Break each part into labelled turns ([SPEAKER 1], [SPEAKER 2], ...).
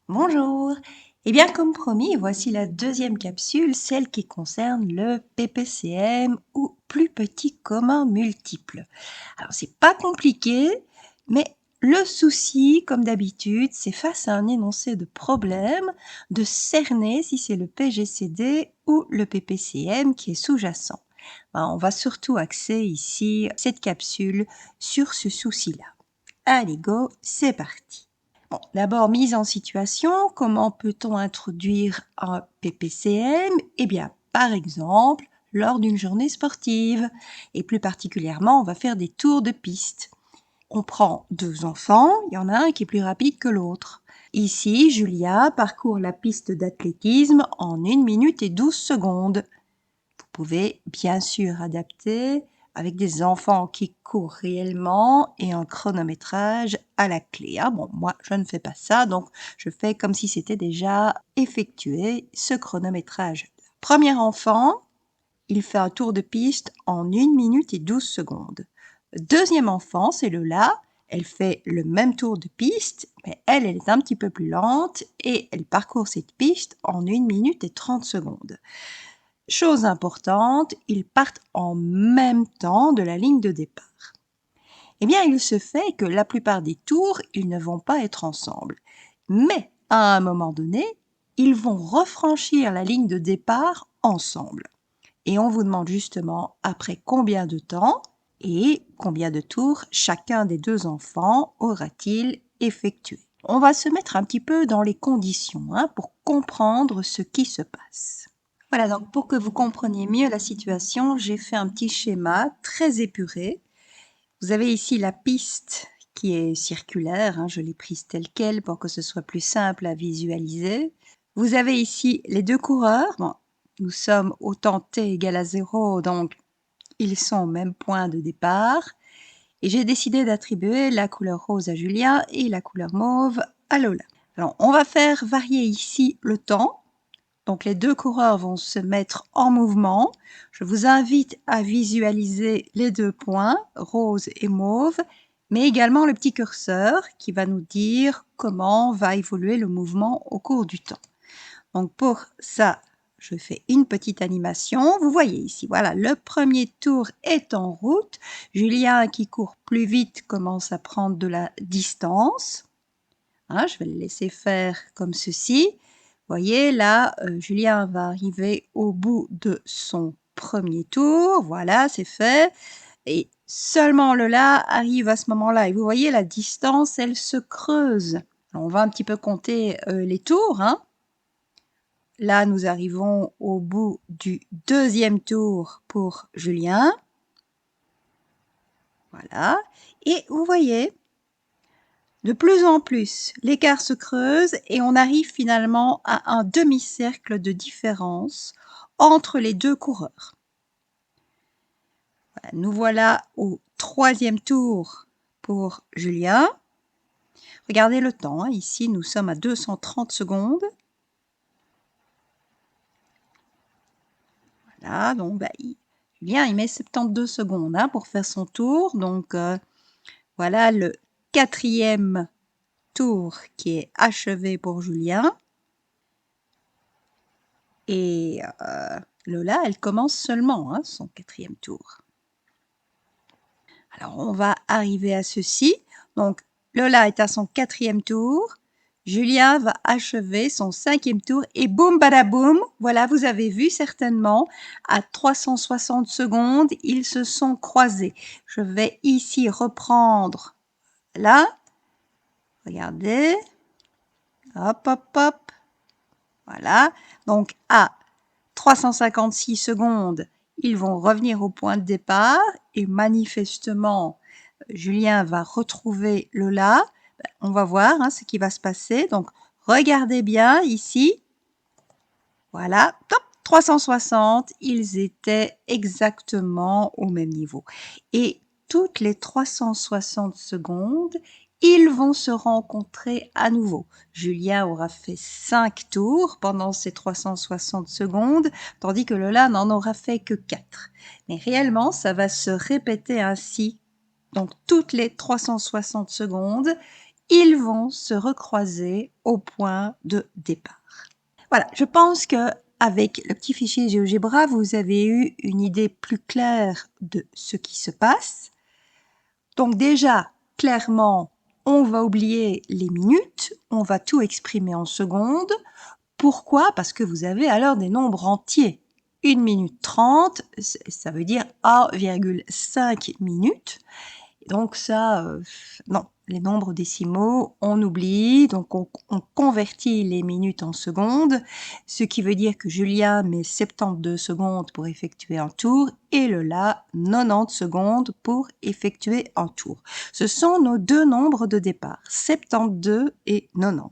[SPEAKER 1] Bonjour. Eh bien, comme promis, voici la deuxième capsule, celle qui concerne le PPCM ou plus petit commun multiple. Alors, c'est pas compliqué, mais le souci, comme d'habitude, c'est face à un énoncé de problème, de cerner si c'est le PGCD ou le PPCM qui est sous-jacent. On va surtout axer ici cette capsule sur ce souci-là. Allez, go, c'est parti. Bon, d'abord, mise en situation, comment peut-on introduire un PPCM? Eh bien, par exemple, lors d'une journée sportive. Et plus particulièrement, on va faire des tours de piste. On prend deux enfants, il y en a un qui est plus rapide que l'autre. Ici, Julia parcourt la piste d'athlétisme en 1 minute et 12 secondes. Vous pouvez bien sûr adapter avec des enfants qui courent réellement et un chronométrage à la clé. Ah bon, moi, je ne fais pas ça, donc je fais comme si c'était déjà effectué ce chronométrage. Premier enfant, il fait un tour de piste en 1 minute et 12 secondes. Deuxième enfant, c'est Lola. Elle fait le même tour de piste, mais elle est un petit peu plus lente et elle parcourt cette piste en 1 minute et 30 secondes. Chose importante, ils partent en même temps de la ligne de départ. Eh bien, il se fait que la plupart des tours, ils ne vont pas être ensemble. Mais à un moment donné, ils vont refranchir la ligne de départ ensemble. Et on vous demande justement après combien de temps et combien de tours chacun des deux enfants aura-t-il effectué. On va se mettre un petit peu dans les conditions pour comprendre ce qui se passe. Voilà, donc pour que vous compreniez mieux la situation, j'ai fait un petit schéma très épuré. Vous avez ici la piste qui est circulaire, je l'ai prise telle quelle pour que ce soit plus simple à visualiser. Vous avez ici les deux coureurs. Bon, nous sommes au temps t égale à 0, donc ils sont au même point de départ. Et j'ai décidé d'attribuer la couleur rose à Julien et la couleur mauve à Lola. Alors, on va faire varier ici le temps. Donc les deux coureurs vont se mettre en mouvement. Je vous invite à visualiser les deux points, rose et mauve, mais également le petit curseur qui va nous dire comment va évoluer le mouvement au cours du temps. Donc pour ça, je fais une petite animation. Vous voyez ici, voilà, le premier tour est en route. Julien qui court plus vite commence à prendre de la distance. Je vais le laisser faire comme ceci. Vous voyez, là, Julien va arriver au bout de son premier tour. Voilà, c'est fait. Et seulement Lola arrive à ce moment-là. Et vous voyez, la distance, elle se creuse. Alors, on va un petit peu compter les tours. Là, nous arrivons au bout du deuxième tour pour Julien. Voilà. Et vous voyez, de plus en plus, l'écart se creuse et on arrive finalement à un demi-cercle de différence entre les deux coureurs. Voilà, nous voilà au troisième tour pour Julien. Regardez le temps, ici nous sommes à 230 secondes. Voilà, donc Julien il met 72 secondes pour faire son tour. Donc voilà le quatrième tour qui est achevé pour Julien. Et Lola, elle commence seulement son quatrième tour. Alors, on va arriver à ceci. Donc, Lola est à son quatrième tour. Julien va achever son cinquième tour et boum badaboum, voilà, vous avez vu certainement, à 360 secondes, ils se sont croisés. Je vais ici reprendre là. Regardez. Hop, hop, hop. Voilà. Donc, à 356 secondes, ils vont revenir au point de départ et manifestement, Julien va retrouver Lola. On va voir ce qui va se passer. Donc, regardez bien ici. Voilà, top, 360, ils étaient exactement au même niveau. Et toutes les 360 secondes, ils vont se rencontrer à nouveau. Julien aura fait 5 tours pendant ces 360 secondes, tandis que Lola n'en aura fait que 4. Mais réellement, ça va se répéter ainsi. Donc, toutes les 360 secondes, ils vont se recroiser au point de départ. Voilà, je pense que avec le petit fichier GeoGebra, vous avez eu une idée plus claire de ce qui se passe. Donc déjà, clairement, on va oublier les minutes, on va tout exprimer en secondes. Pourquoi? Parce que vous avez alors des nombres entiers. 1 minute 30, ça veut dire 1,5 minutes. Donc ça, non, les nombres décimaux, on oublie, donc on convertit les minutes en secondes, ce qui veut dire que Julien met 72 secondes pour effectuer un tour et Lola 90 secondes pour effectuer un tour. Ce sont nos deux nombres de départ, 72 et 90.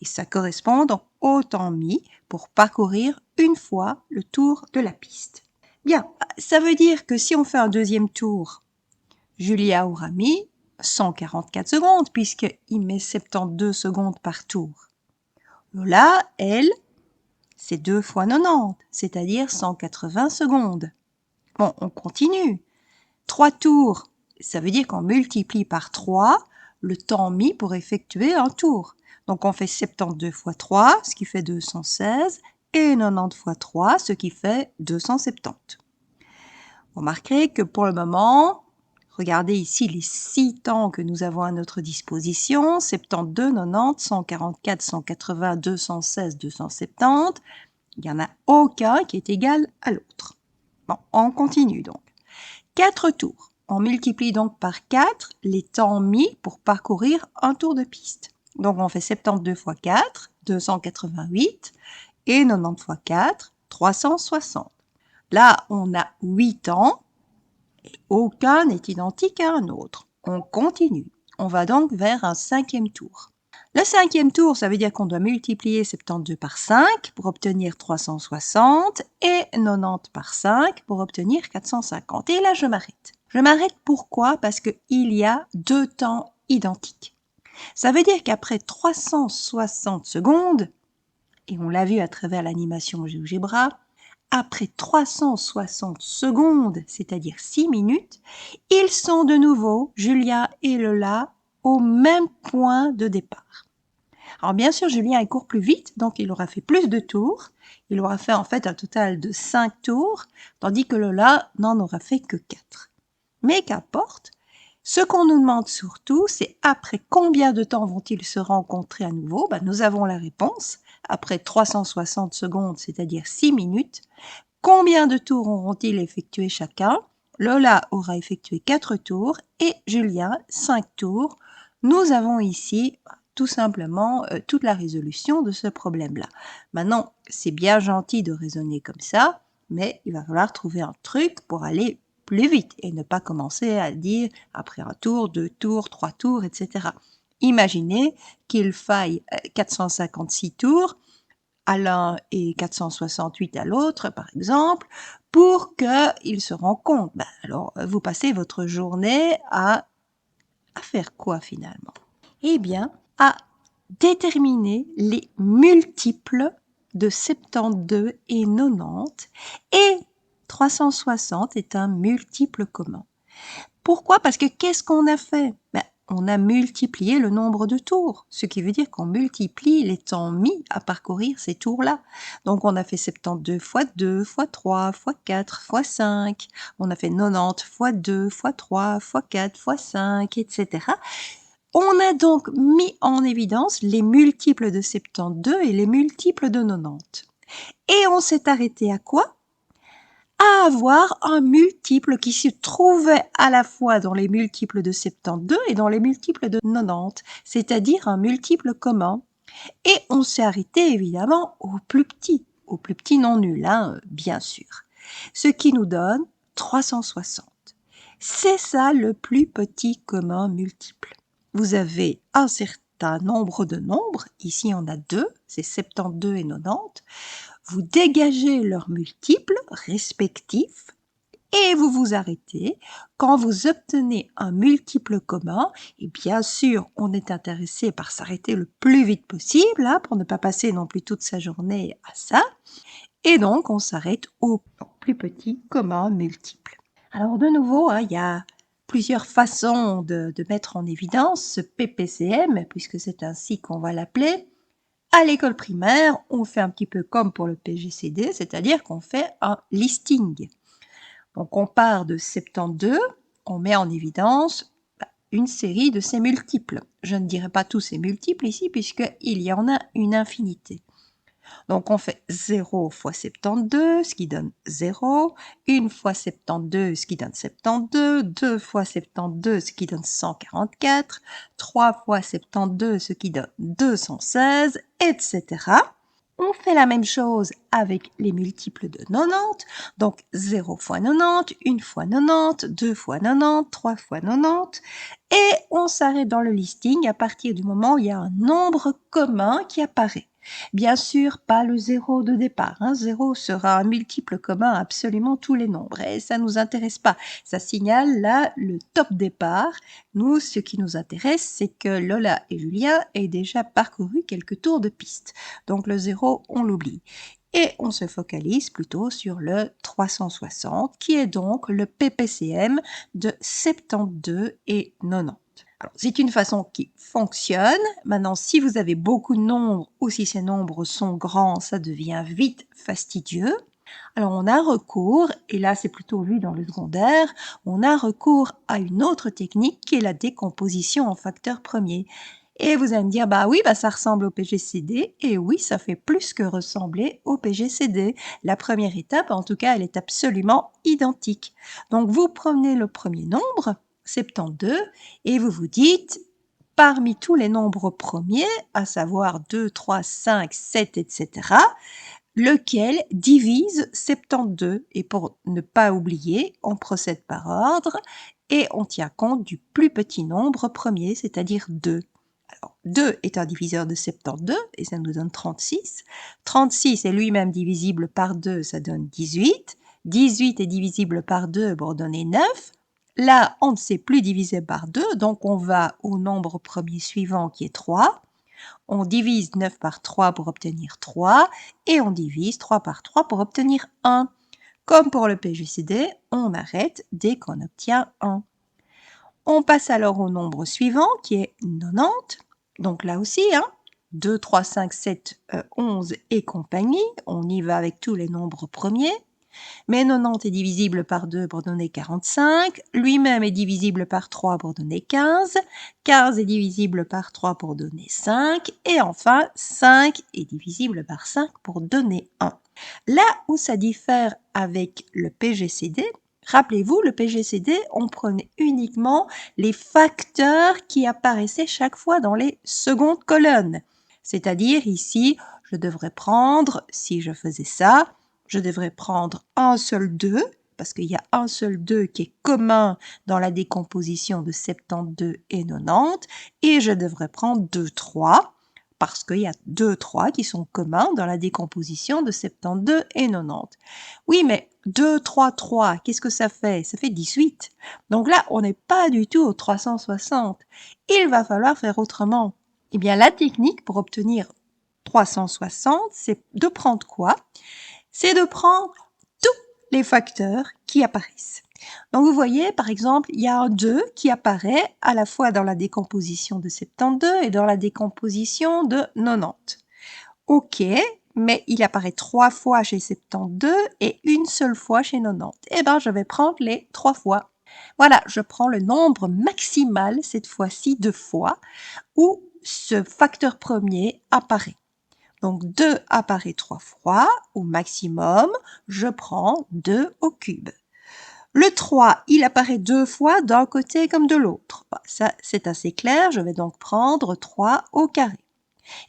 [SPEAKER 1] Et ça correspond donc au temps mis pour parcourir une fois le tour de la piste. Bien, ça veut dire que si on fait un deuxième tour, Julia aura mis 144 secondes puisqu'il met 72 secondes par tour. Lola, elle, c'est 2 fois 90, c'est-à-dire 180 secondes. Bon, on continue. 3 tours, ça veut dire qu'on multiplie par 3 le temps mis pour effectuer un tour. Donc on fait 72 fois 3, ce qui fait 216, et 90 fois 3, ce qui fait 270. Vous remarquerez que pour le moment, regardez ici les 6 temps que nous avons à notre disposition, 72, 90, 144, 180, 216, 270. Il n'y en a aucun qui est égal à l'autre. Bon, on continue donc. 4 tours. On multiplie donc par 4 les temps mis pour parcourir un tour de piste. Donc on fait 72 fois 4, 288, et 90 fois 4, 360. Là, on a 8 temps. Aucun n'est identique à un autre. On continue. On va donc vers un cinquième tour. Le cinquième tour, ça veut dire qu'on doit multiplier 72 par 5 pour obtenir 360 et 90 par 5 pour obtenir 450. Et là, je m'arrête. Je m'arrête pourquoi? Parce qu'il y a deux temps identiques. Ça veut dire qu'après 360 secondes, et on l'a vu à travers l'animation GeoGebra, après 360 secondes, c'est-à-dire 6 minutes, ils sont de nouveau, Julia et Lola, au même point de départ. Alors bien sûr, Julien il court plus vite, donc il aura fait plus de tours. Il aura fait en fait un total de 5 tours, tandis que Lola n'en aura fait que 4. Mais qu'importe, ce qu'on nous demande surtout, c'est après combien de temps vont-ils se rencontrer à nouveau? Nous avons la réponse. Après 360 secondes, c'est-à-dire 6 minutes, combien de tours auront-ils effectué chacun? Lola aura effectué 4 tours et Julien 5 tours. Nous avons ici tout simplement toute la résolution de ce problème-là. Maintenant, c'est bien gentil de raisonner comme ça, mais il va falloir trouver un truc pour aller plus vite et ne pas commencer à dire après un tour, 2 tours, 3 tours, etc. Imaginez qu'il faille 456 tours à l'un et 468 à l'autre, par exemple, pour qu'ils se rencontrent. Alors, vous passez votre journée à faire quoi finalement? Eh bien, à déterminer les multiples de 72 et 90 et 360 est un multiple commun. Pourquoi? Parce que qu'est-ce qu'on a fait? On a multiplié le nombre de tours, ce qui veut dire qu'on multiplie les temps mis à parcourir ces tours-là. Donc on a fait 72 fois 2, fois 3, fois 4, fois 5. On a fait 90 fois 2, fois 3, fois 4, fois 5, etc. On a donc mis en évidence les multiples de 72 et les multiples de 90. Et on s'est arrêté à quoi? À avoir un multiple qui se trouvait à la fois dans les multiples de 72 et dans les multiples de 90, c'est-à-dire un multiple commun. Et on s'est arrêté évidemment au plus petit non nul, bien sûr, ce qui nous donne 360. C'est ça le plus petit commun multiple. Vous avez un certain nombre de nombres, ici on a 2, c'est 72 et 90, vous dégagez leurs multiples respectifs et vous vous arrêtez quand vous obtenez un multiple commun. Et bien sûr, on est intéressé par s'arrêter le plus vite possible pour ne pas passer non plus toute sa journée à ça. Et donc, on s'arrête au plus petit commun multiple. Alors de nouveau, il y a plusieurs façons de mettre en évidence ce PPCM, puisque c'est ainsi qu'on va l'appeler. À l'école primaire, on fait un petit peu comme pour le PGCD, c'est-à-dire qu'on fait un listing. Donc on part de 72, on met en évidence une série de ces multiples. Je ne dirai pas tous ces multiples ici, puisqu'il y en a une infinité. Donc on fait 0 fois 72, ce qui donne 0, 1 fois 72, ce qui donne 72, 2 fois 72, ce qui donne 144, 3 fois 72, ce qui donne 216, etc. On fait la même chose avec les multiples de 90, donc 0 fois 90, 1 fois 90, 2 fois 90, 3 fois 90, et on s'arrête dans le listing à partir du moment où il y a un nombre commun qui apparaît. Bien sûr, pas le 0 de départ. 0 sera un multiple commun à absolument tous les nombres et ça ne nous intéresse pas. Ça signale là le top départ. Nous, ce qui nous intéresse, c'est que Lola et Julien aient déjà parcouru quelques tours de piste. Donc le 0, on l'oublie. Et on se focalise plutôt sur le 360, qui est donc le PPCM de 72 et 90. Alors, c'est une façon qui fonctionne. Maintenant, si vous avez beaucoup de nombres ou si ces nombres sont grands, ça devient vite fastidieux. Alors, on a recours, et là c'est plutôt vu dans le secondaire, on a recours à une autre technique qui est la décomposition en facteurs premiers. Et vous allez me dire, bah oui, bah ça ressemble au PGCD, et oui, ça fait plus que ressembler au PGCD. La première étape, en tout cas, elle est absolument identique. Donc, vous prenez le premier nombre, 72, et vous vous dites, parmi tous les nombres premiers, à savoir 2, 3, 5, 7, etc., lequel divise 72. Et pour ne pas oublier, on procède par ordre et on tient compte du plus petit nombre premier, c'est-à-dire 2. Alors, 2 est un diviseur de 72 et ça nous donne 36. 36 est lui-même divisible par 2, ça donne 18. 18 est divisible par 2 pour donner 9. Là, on ne sait plus diviser par 2, donc on va au nombre premier suivant qui est 3. On divise 9 par 3 pour obtenir 3 et on divise 3 par 3 pour obtenir 1. Comme pour le PGCD, on arrête dès qu'on obtient 1. On passe alors au nombre suivant qui est 90. Donc là aussi, 2, 3, 5, 7, 11 et compagnie. On y va avec tous les nombres premiers. Mais 90 est divisible par 2 pour donner 45. Lui-même est divisible par 3 pour donner 15. 15 est divisible par 3 pour donner 5. Et enfin, 5 est divisible par 5 pour donner 1. Là où ça diffère avec le PGCD, rappelez-vous, le PGCD, on prenait uniquement les facteurs qui apparaissaient chaque fois dans les secondes colonnes. C'est-à-dire ici, je devrais prendre, si je faisais ça, je devrais prendre un seul 2, parce qu'il y a un seul 2 qui est commun dans la décomposition de 72 et 90, et je devrais prendre 2, 3, parce qu'il y a 2, 3 qui sont communs dans la décomposition de 72 et 90. Oui, mais 2, 3, 3, qu'est-ce que ça fait? Ça fait 18. Donc là, on n'est pas du tout au 360. Il va falloir faire autrement. Eh bien, la technique pour obtenir 360, c'est de prendre quoi? C'est de prendre tous les facteurs qui apparaissent. Donc vous voyez, par exemple, il y a un 2 qui apparaît à la fois dans la décomposition de 72 et dans la décomposition de 90. Ok, mais il apparaît 3 fois chez 72 et une seule fois chez 90. Eh bien, je vais prendre les 3 fois. Voilà, je prends le nombre maximal, cette fois-ci 2 fois, où ce facteur premier apparaît. Donc 2 apparaît 3 fois, au maximum, je prends 2 au cube. Le 3, il apparaît 2 fois d'un côté comme de l'autre. Ça, c'est assez clair, je vais donc prendre 3 au carré.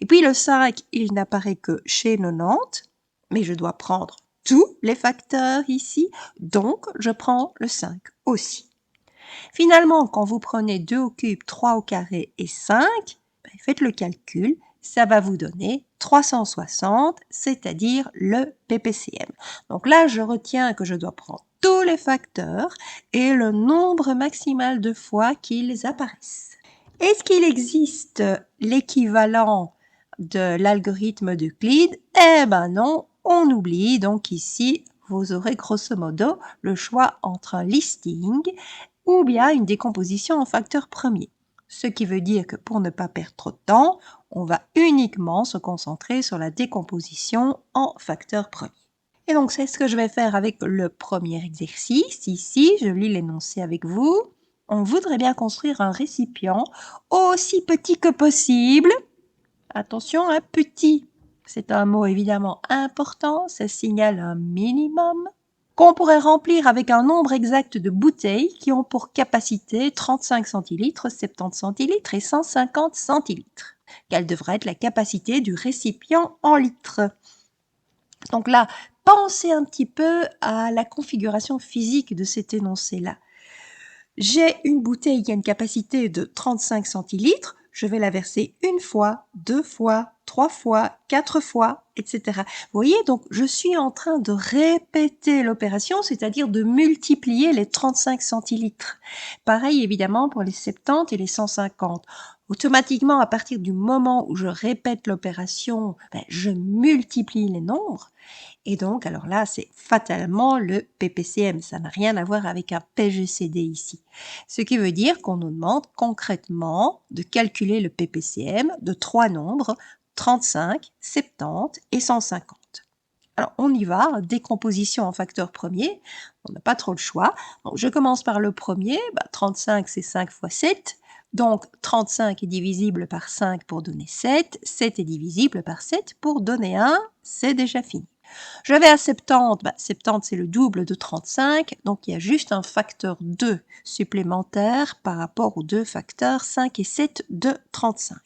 [SPEAKER 1] Et puis le 5, il n'apparaît que chez 90, mais je dois prendre tous les facteurs ici, donc je prends le 5 aussi. Finalement, quand vous prenez 2 au cube, 3 au carré et 5, faites le calcul, ça va vous donner 360, c'est-à-dire le PPCM. Donc là, je retiens que je dois prendre tous les facteurs et le nombre maximal de fois qu'ils apparaissent. Est-ce qu'il existe l'équivalent de l'algorithme d'Euclide? Eh ben non, on oublie. Donc ici, vous aurez grosso modo le choix entre un listing ou bien une décomposition en facteur premier. Ce qui veut dire que pour ne pas perdre trop de temps, on va uniquement se concentrer sur la décomposition en facteur premier. Et donc, c'est ce que je vais faire avec le premier exercice. Ici, je lis l'énoncé avec vous. On voudrait bien construire un récipient aussi petit que possible. Attention, un petit. C'est un mot évidemment important, ça signale un minimum. Qu'on pourrait remplir avec un nombre exact de bouteilles qui ont pour capacité 35 centilitres, 70 centilitres et 150 centilitres. Quelle devrait être la capacité du récipient en litres? Donc là, pensez un petit peu à la configuration physique de cet énoncé-là. J'ai une bouteille qui a une capacité de 35 centilitres, je vais la verser une fois, deux fois, trois fois, quatre fois, etc. Vous voyez, donc je suis en train de répéter l'opération, c'est-à-dire de multiplier les 35 centilitres. Pareil évidemment pour les 70 et les 150. Automatiquement, à partir du moment où je répète l'opération, je multiplie les nombres. Et donc, alors là, c'est fatalement le PPCM. Ça n'a rien à voir avec un PGCD ici. Ce qui veut dire qu'on nous demande concrètement de calculer le PPCM de trois nombres, 35, 70 et 150. Alors, on y va, décomposition en facteur premier. On n'a pas trop le choix. Donc, je commence par le premier. 35, c'est 5 fois 7. Donc, 35 est divisible par 5 pour donner 7. 7 est divisible par 7 pour donner 1. C'est déjà fini. Je vais à 70, 70 c'est le double de 35, donc il y a juste un facteur 2 supplémentaire par rapport aux deux facteurs 5 et 7 de 35.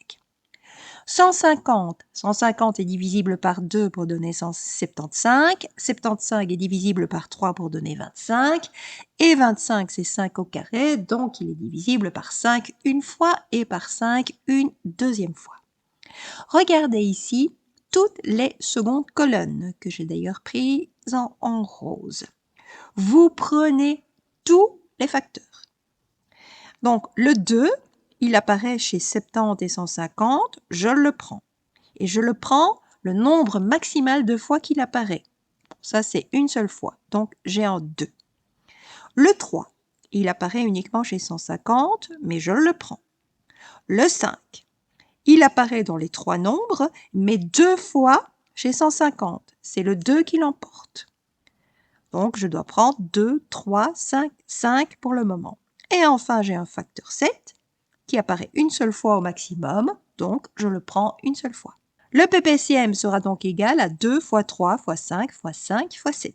[SPEAKER 1] 150, 150 est divisible par 2 pour donner 175, 75 est divisible par 3 pour donner 25, et 25 c'est 5 au carré, donc il est divisible par 5 une fois et par 5 une deuxième fois. Regardez ici, toutes les secondes colonnes, que j'ai d'ailleurs prises en rose. Vous prenez tous les facteurs. Donc, le 2, il apparaît chez 70 et 150, je le prends. Et je le prends le nombre maximal de fois qu'il apparaît. Ça, c'est une seule fois, donc j'ai un 2. Le 3, il apparaît uniquement chez 150, mais je le prends. Le 5, il apparaît dans les trois nombres, mais deux fois chez 150. C'est le 2 qui l'emporte. Donc, je dois prendre 2, 3, 5, 5 pour le moment. Et enfin, j'ai un facteur 7 qui apparaît une seule fois au maximum, donc je le prends une seule fois. Le PPCM sera donc égal à 2 fois 3 fois 5 fois 5 fois 7.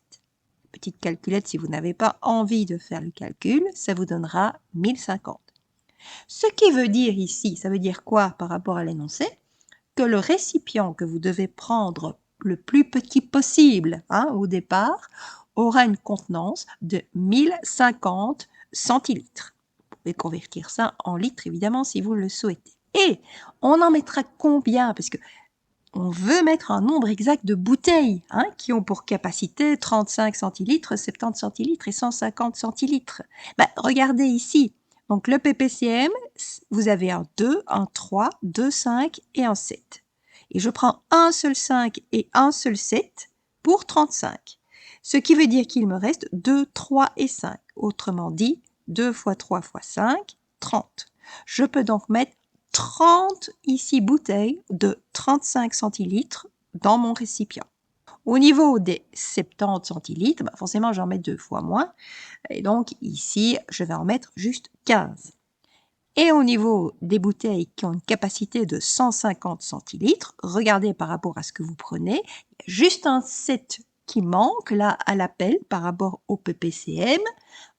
[SPEAKER 1] Petite calculette, si vous n'avez pas envie de faire le calcul, ça vous donnera 1050. Ce qui veut dire ici, ça veut dire quoi par rapport à l'énoncé? Que le récipient que vous devez prendre le plus petit possible au départ aura une contenance de 1050 centilitres. Vous pouvez convertir ça en litres évidemment si vous le souhaitez. Et on en mettra combien? Parce que on veut mettre un nombre exact de bouteilles qui ont pour capacité 35 centilitres, 70 centilitres et 150 centilitres. Regardez ici. Donc le PPCM, vous avez un 2, un 3, 2, 5 et un 7. Et je prends un seul 5 et un seul 7 pour 35. Ce qui veut dire qu'il me reste 2, 3 et 5. Autrement dit, 2 fois 3 fois 5, 30. Je peux donc mettre 30 ici bouteilles de 35 centilitres dans mon récipient. Au niveau des 70 centilitres, forcément j'en mets deux fois moins. Et donc ici, je vais en mettre juste 15. Et au niveau des bouteilles qui ont une capacité de 150 centilitres, regardez par rapport à ce que vous prenez, il y a juste un 7 qui manque là à l'appel par rapport au PPCM.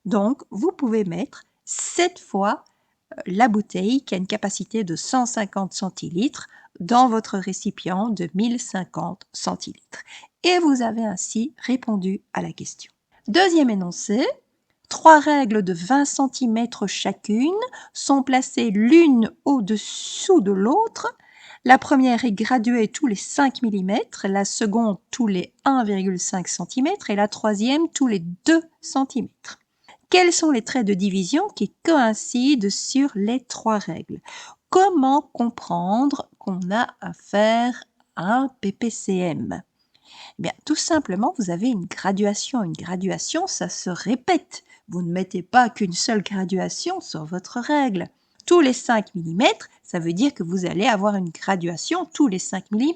[SPEAKER 1] Donc vous pouvez mettre 7 fois la bouteille qui a une capacité de 150 centilitres dans votre récipient de 1050 centilitres. Et vous avez ainsi répondu à la question. Deuxième énoncé, 3 règles de 20 cm chacune sont placées l'une au-dessous de l'autre. La première est graduée tous les 5 mm, la seconde tous les 1,5 cm et la troisième tous les 2 cm. Quels sont les traits de division qui coïncident sur les 3 règles? Comment comprendre qu'on a affaire à un PPCM? Bien, tout simplement, vous avez une graduation. Une graduation, ça se répète. vous ne mettez pas qu'une seule graduation sur votre règle. Tous les 5 mm, ça veut dire que vous allez avoir une graduation tous les 5 mm.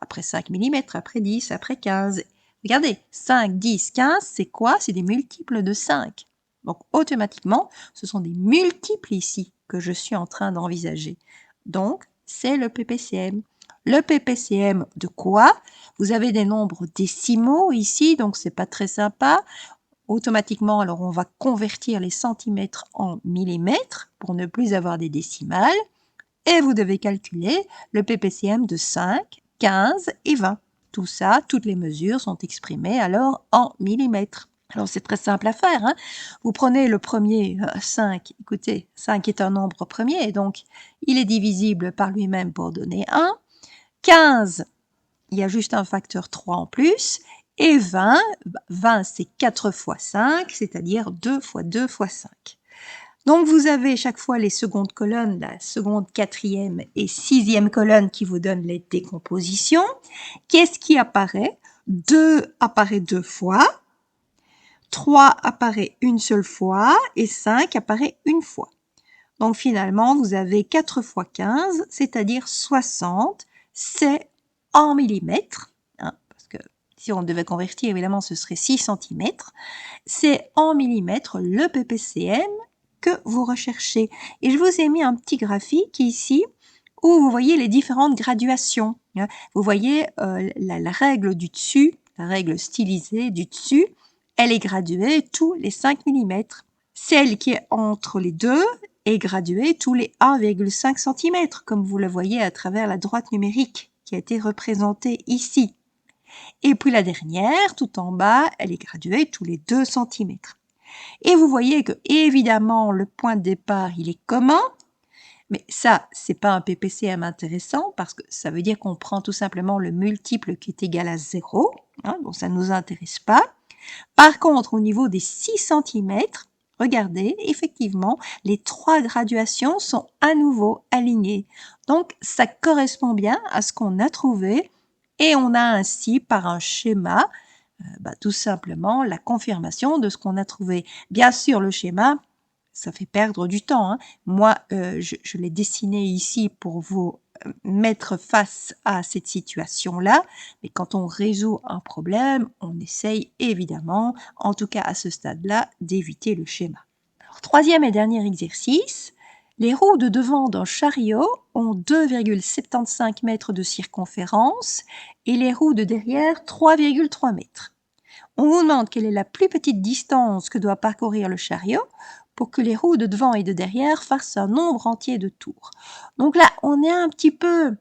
[SPEAKER 1] Après 5 mm, après 10, après 15. Regardez, 5, 10, 15, c'est quoi? C'est des multiples de 5. Donc, automatiquement, ce sont des multiples ici que je suis en train d'envisager. Donc, c'est le PPCM. Le PPCM de quoi? Vous avez des nombres décimaux ici, donc c'est pas très sympa. Automatiquement, alors on va convertir les centimètres en millimètres pour ne plus avoir des décimales. Et vous devez calculer le PPCM de 5, 15 et 20. Tout ça, toutes les mesures sont exprimées alors en millimètres. Alors c'est très simple à faire. Hein. Vous prenez le premier 5, écoutez, 5 est un nombre premier, donc il est divisible par lui-même pour donner 1. 15, il y a juste un facteur 3 en plus. Et 20, 20 c'est 4 fois 5, c'est-à-dire 2 fois 2 fois 5. Donc vous avez chaque fois les secondes colonnes, la seconde, quatrième et sixième colonne qui vous donnent les décompositions. Qu'est-ce qui apparaît? 2 apparaît 2 fois, 3 apparaît une seule fois et 5 apparaît une fois. Donc finalement, vous avez 4 fois 15, c'est-à-dire 60. C'est en millimètres, hein, parce que si on devait convertir, évidemment, ce serait 6 cm. C'est en millimètres le PPCM que vous recherchez. Et je vous ai mis un petit graphique ici où vous voyez les différentes graduations. Vous voyez la règle du dessus, la règle stylisée du dessus, elle est graduée tous les 5 mm. Celle qui est entre les deux est graduée tous les 1,5 cm, comme vous le voyez à travers la droite numérique qui a été représentée ici. Et puis la dernière, tout en bas, elle est graduée tous les 2 cm. Et vous voyez que, évidemment, le point de départ, il est commun. Mais ça, c'est pas un PPCM intéressant parce que ça veut dire qu'on prend tout simplement le multiple qui est égal à 0. Hein, donc ça ne nous intéresse pas. Par contre, au niveau des 6 cm, regardez, effectivement, les 3 graduations sont à nouveau alignées. Donc, ça correspond bien à ce qu'on a trouvé et on a ainsi, par un schéma, tout simplement la confirmation de ce qu'on a trouvé. Bien sûr, le schéma, ça fait perdre du temps. Hein. Moi, je l'ai dessiné ici pour vous mettre face à cette situation-là. Mais quand on résout un problème, on essaye évidemment, en tout cas à ce stade-là, d'éviter le schéma. Alors, troisième et dernier exercice. Les roues de devant d'un chariot ont 2,75 mètres de circonférence et les roues de derrière 3,3 mètres. On vous demande quelle est la plus petite distance que doit parcourir le chariot pour que les roues de devant et de derrière fassent un nombre entier de tours. Donc là, on est un petit peu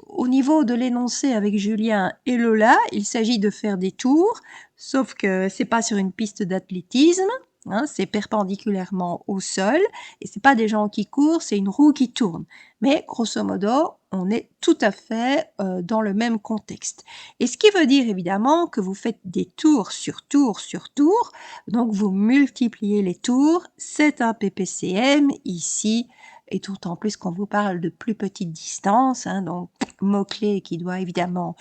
[SPEAKER 1] au niveau de l'énoncé avec Julien et Lola. Il s'agit de faire des tours, sauf que c'est pas sur une piste d'athlétisme. Hein, c'est perpendiculairement au sol et c'est pas des gens qui courent, c'est une roue qui tourne. Mais grosso modo, on est tout à fait dans le même contexte. Et ce qui veut dire évidemment que vous faites des tours sur tours sur tours, donc vous multipliez les tours, c'est un PPCM ici, et d'autant plus qu'on vous parle de plus petites distances, hein, donc mot-clé qui doit évidemment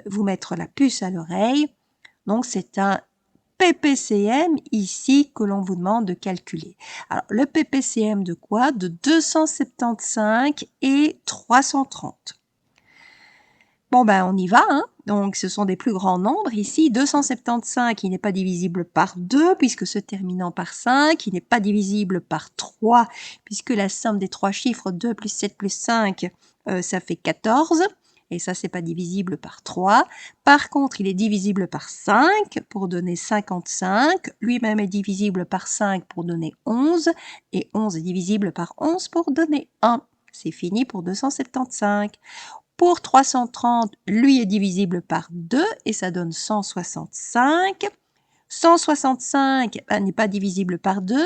[SPEAKER 1] vous mettre la puce à l'oreille. Donc c'est un PPCM ici que l'on vous demande de calculer. Alors, le PPCM de quoi? De 275 et 330. Bon, ben, on y va, hein. Donc, ce sont des plus grands nombres ici. 275, il n'est pas divisible par 2, puisque se terminant par 5. Il n'est pas divisible par 3, puisque la somme des trois chiffres 2 plus 7 plus 5, ça fait 14. Et ça, c'est pas divisible par 3. Par contre, il est divisible par 5 pour donner 55. Lui-même est divisible par 5 pour donner 11. Et 11 est divisible par 11 pour donner 1. C'est fini pour 275. Pour 330, lui est divisible par 2 et ça donne 165. 165 n'est pas divisible par 2,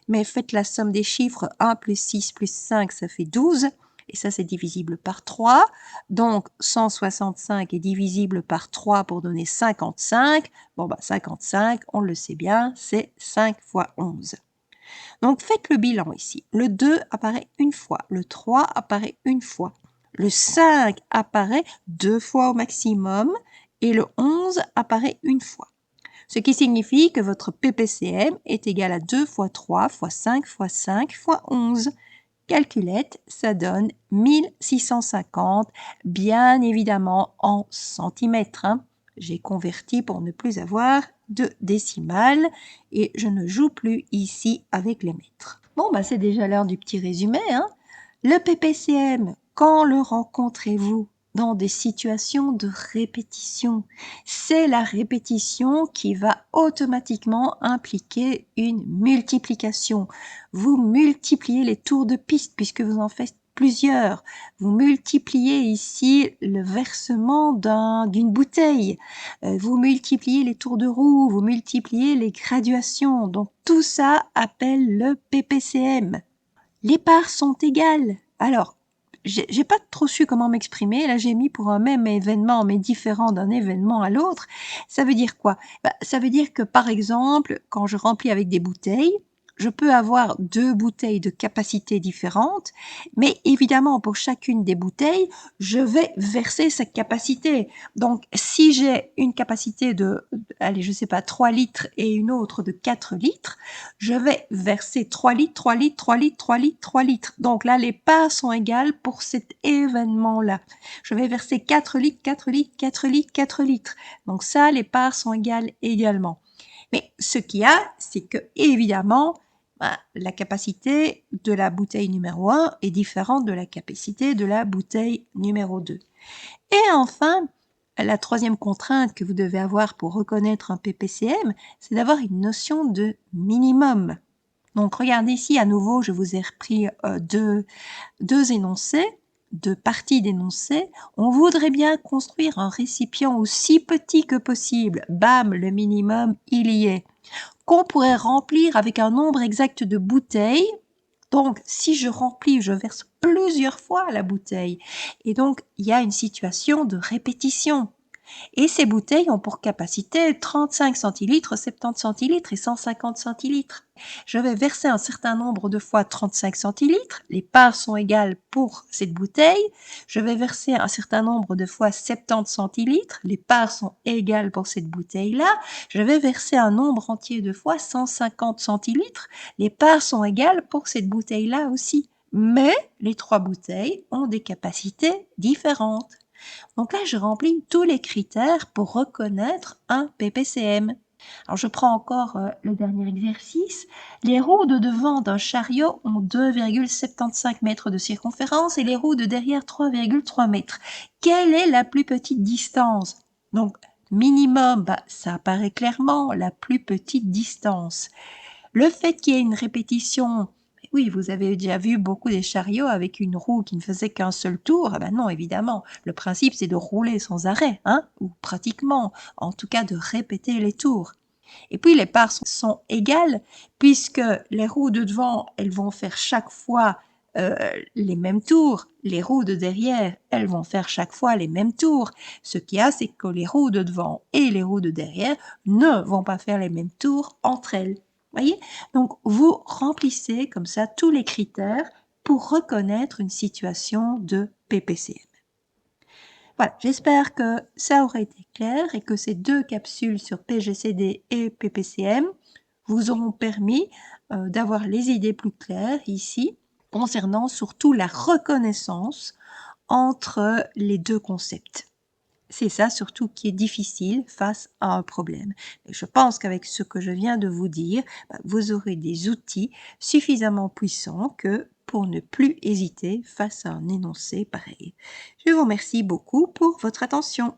[SPEAKER 1] mais faites la somme des chiffres 1 plus 6 plus 5, ça fait 12. Et ça, c'est divisible par 3. Donc, 165 est divisible par 3 pour donner 55. Bon, 55, on le sait bien, c'est 5 fois 11. Donc, faites le bilan ici. Le 2 apparaît une fois. Le 3 apparaît une fois. Le 5 apparaît 2 fois au maximum. Et le 11 apparaît une fois. Ce qui signifie que votre ppcm est égal à 2 fois 3 fois 5 fois 5 fois 11. Calculette, ça donne 1650, bien évidemment en centimètres. J'ai converti pour ne plus avoir de décimales et je ne joue plus ici avec les mètres. Bon, c'est déjà l'heure du petit résumé. Le ppcm, quand le rencontrez-vous? Dans des situations de répétition. C'est la répétition qui va automatiquement impliquer une multiplication. Vous multipliez les tours de piste puisque vous en faites plusieurs. Vous multipliez ici le versement d'une bouteille. Vous multipliez les tours de roue, vous multipliez les graduations. Donc tout ça appelle le ppcm. Les parts sont égales. Alors, j'ai pas trop su comment m'exprimer. Là, j'ai mis pour un même événement, mais différent d'un événement à l'autre. Ça veut dire quoi? Ça veut dire que, par exemple, quand je remplis avec des bouteilles, je peux avoir 2 bouteilles de capacité différentes, mais évidemment, pour chacune des bouteilles, je vais verser cette capacité. Donc, si j'ai une capacité de, allez, je sais pas, 3 litres et une autre de 4 litres, je vais verser 3 litres, 3 litres, 3 litres, 3 litres, 3 litres. Donc là, les parts sont égales pour cet événement-là. Je vais verser 4 litres, 4 litres, 4 litres, 4 litres. Donc ça, les parts sont égales également. Mais ce qu'il y a, c'est que, évidemment, la capacité de la bouteille numéro 1 est différente de la capacité de la bouteille numéro 2. Et enfin, la troisième contrainte que vous devez avoir pour reconnaître un ppcm, c'est d'avoir une notion de minimum. Donc regardez ici, à nouveau, je vous ai repris deux énoncés, 2 parties d'énoncés. On voudrait bien construire un récipient aussi petit que possible. Bam, le minimum, il y est. Qu'on pourrait remplir avec un nombre exact de bouteilles. Donc, si je remplis, je verse plusieurs fois la bouteille. Et donc, il y a une situation de répétition. Et ces bouteilles ont pour capacité 35 centilitres, 70 centilitres et 150 centilitres. Je vais verser un certain nombre de fois 35 centilitres, les parts sont égales pour cette bouteille. Je vais verser un certain nombre de fois 70 centilitres, les parts sont égales pour cette bouteille-là. Je vais verser un nombre entier de fois 150 centilitres, les parts sont égales pour cette bouteille-là aussi. Mais les 3 bouteilles ont des capacités différentes. Donc là, je remplis tous les critères pour reconnaître un ppcm. Alors, je prends encore le dernier exercice. Les roues de devant d'un chariot ont 2,75 mètres de circonférence et les roues de derrière 3,3 mètres. Quelle est la plus petite distance? Donc, minimum, ça apparaît clairement, la plus petite distance. Le fait qu'il y ait une répétition, oui, vous avez déjà vu beaucoup des chariots avec une roue qui ne faisait qu'un seul tour. Ah ben non, évidemment. Le principe, c'est de rouler sans arrêt, ou pratiquement, en tout cas de répéter les tours. Et puis les parts sont égales puisque les roues de devant, elles vont faire chaque fois les mêmes tours. Les roues de derrière, elles vont faire chaque fois les mêmes tours. Ce qu'il y a, c'est que les roues de devant et les roues de derrière ne vont pas faire les mêmes tours entre elles. Voyez? Donc, vous remplissez comme ça tous les critères pour reconnaître une situation de ppcm. Voilà, j'espère que ça aura été clair et que ces 2 capsules sur PGCD et ppcm vous auront permis d'avoir les idées plus claires ici concernant surtout la reconnaissance entre les 2 concepts. C'est ça surtout qui est difficile face à un problème. Et je pense qu'avec ce que je viens de vous dire, vous aurez des outils suffisamment puissants que pour ne plus hésiter face à un énoncé pareil. Je vous remercie beaucoup pour votre attention.